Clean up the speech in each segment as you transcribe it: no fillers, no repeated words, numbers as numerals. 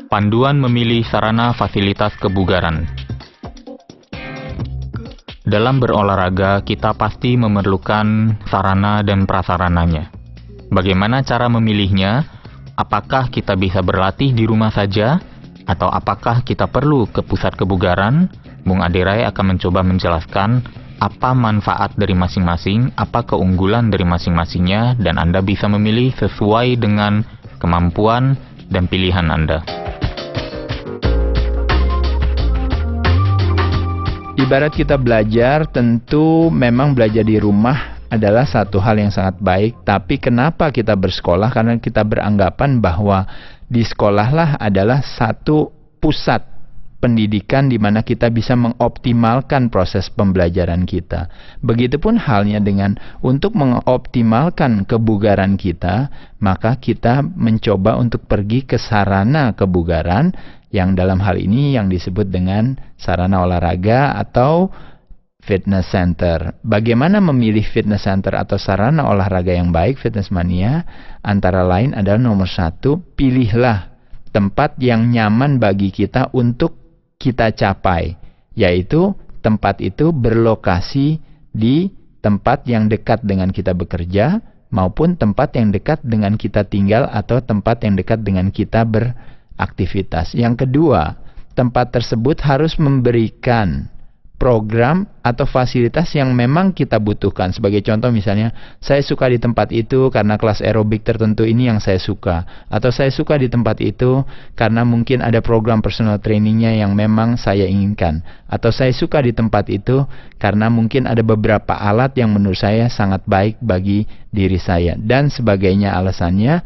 Panduan memilih sarana fasilitas kebugaran. Dalam berolahraga, kita pasti memerlukan sarana dan prasarananya. Bagaimana cara memilihnya? Apakah kita bisa berlatih di rumah saja? Atau apakah kita perlu ke pusat kebugaran? Bung Aderai akan mencoba menjelaskan apa manfaat dari masing-masing, apa keunggulan dari masing-masingnya, dan Anda bisa memilih sesuai dengan kemampuan dan pilihan Anda. Ibarat kita belajar, tentu memang belajar di rumah adalah satu hal yang sangat baik. Tapi kenapa kita bersekolah? Karena kita beranggapan bahwa di sekolahlah adalah satu pusat pendidikan di mana kita bisa mengoptimalkan proses pembelajaran kita. Begitupun halnya dengan untuk mengoptimalkan kebugaran kita, maka kita mencoba untuk pergi ke sarana kebugaran yang dalam hal ini yang disebut dengan sarana olahraga atau fitness center. Bagaimana memilih fitness center atau sarana olahraga yang baik, Fitness Mania? Antara lain adalah nomor 1, pilihlah tempat yang nyaman bagi kita untuk kita capai, yaitu tempat itu berlokasi di tempat yang dekat dengan kita bekerja maupun tempat yang dekat dengan kita tinggal atau tempat yang dekat dengan kita beraktivitas. Yang kedua, tempat tersebut harus memberikan program atau fasilitas yang memang kita butuhkan. Sebagai contoh misalnya, saya suka di tempat itu karena kelas aerobik tertentu ini yang saya suka. Atau saya suka di tempat itu karena mungkin ada program personal trainingnya yang memang saya inginkan. Atau saya suka di tempat itu karena mungkin ada beberapa alat yang menurut saya sangat baik bagi diri saya. Dan sebagainya alasannya,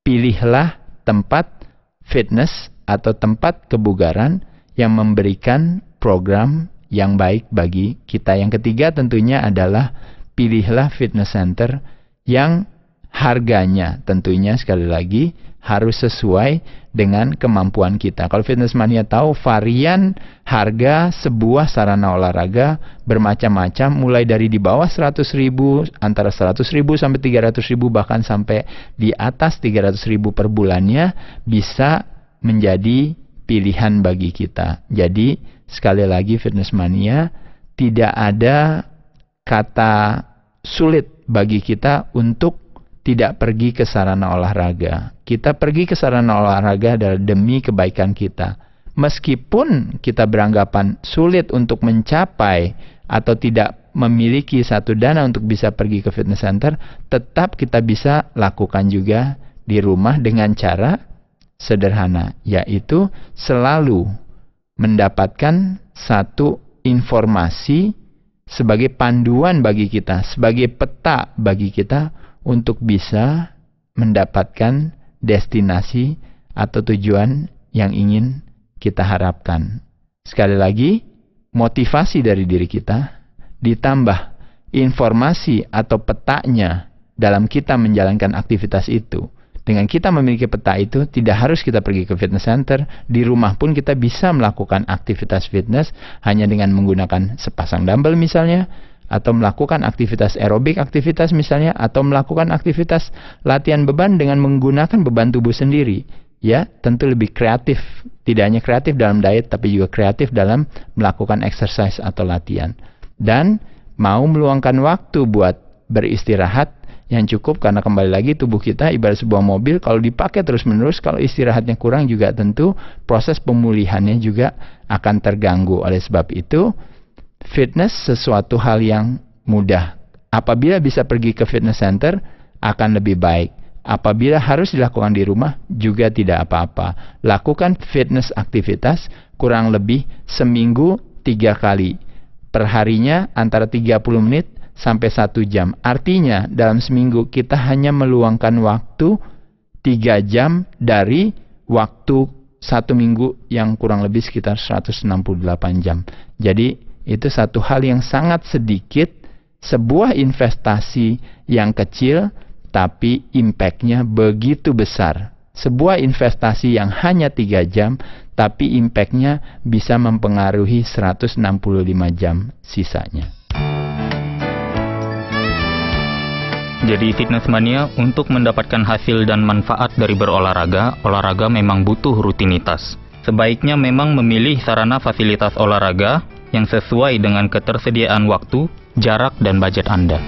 pilihlah tempat fitness atau tempat kebugaran yang memberikan program yang baik bagi kita. Yang ketiga tentunya adalah pilihlah fitness center yang harganya tentunya sekali lagi harus sesuai dengan kemampuan kita. Kalau Fitness Mania tahu varian harga sebuah sarana olahraga bermacam-macam, mulai dari di bawah 100.000, antara 100.000 sampai 300.000, bahkan sampai di atas 300.000 per bulannya bisa menjadi pilihan bagi kita. Jadi sekali lagi Fitness Mania, tidak ada kata sulit bagi kita untuk tidak pergi ke sarana olahraga. Kita pergi ke sarana olahraga adalah demi kebaikan kita. Meskipun kita beranggapan sulit untuk mencapai atau tidak memiliki satu dana untuk bisa pergi ke fitness center, tetap kita bisa lakukan juga di rumah dengan cara sederhana, yaitu selalu mendapatkan satu informasi sebagai panduan bagi kita, sebagai peta bagi kita untuk bisa mendapatkan destinasi atau tujuan yang ingin kita harapkan. Sekali lagi, motivasi dari diri kita ditambah informasi atau petanya dalam kita menjalankan aktivitas itu. Dengan kita memiliki peta itu, tidak harus kita pergi ke fitness center. Di rumah pun kita bisa melakukan aktivitas fitness hanya dengan menggunakan sepasang dumbbell misalnya, atau melakukan aktivitas aerobik, aktivitas misalnya, atau melakukan aktivitas latihan beban dengan menggunakan beban tubuh sendiri. Ya, tentu lebih kreatif. Tidak hanya kreatif dalam diet, tapi juga kreatif dalam melakukan exercise atau latihan. Dan mau meluangkan waktu buat beristirahat yang cukup, karena kembali lagi tubuh kita ibarat sebuah mobil, kalau dipakai terus-menerus, kalau istirahatnya kurang juga tentu proses pemulihannya juga akan terganggu. Oleh sebab itu, fitness sesuatu hal yang mudah. Apabila bisa pergi ke fitness center, akan lebih baik. Apabila harus dilakukan di rumah, juga tidak apa-apa. Lakukan fitness aktivitas kurang lebih seminggu 3 kali. Perharinya antara 30 menit sampai 1 jam. Artinya dalam seminggu kita hanya meluangkan waktu 3 jam dari waktu 1 minggu yang kurang lebih sekitar 168 jam. Jadi itu satu hal yang sangat sedikit, sebuah investasi yang kecil tapi impact-nya begitu besar. Sebuah investasi yang hanya 3 jam tapi impact-nya bisa mempengaruhi 165 jam sisanya. Jadi Fitness Mania, untuk mendapatkan hasil dan manfaat dari berolahraga, olahraga memang butuh rutinitas. Sebaiknya memang memilih sarana fasilitas olahraga yang sesuai dengan ketersediaan waktu, jarak, dan budget Anda.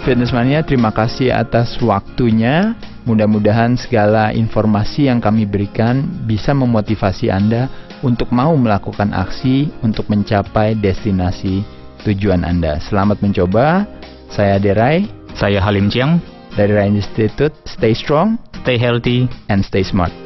Fitness Mania, terima kasih atas waktunya. Mudah-mudahan segala informasi yang kami berikan bisa memotivasi Anda untuk mau melakukan aksi untuk mencapai destinasi tujuan Anda. Selamat mencoba. Saya Derai. Saya Halim Chiang. Dari Rai Institute. Stay strong, Stay healthy, and stay smart.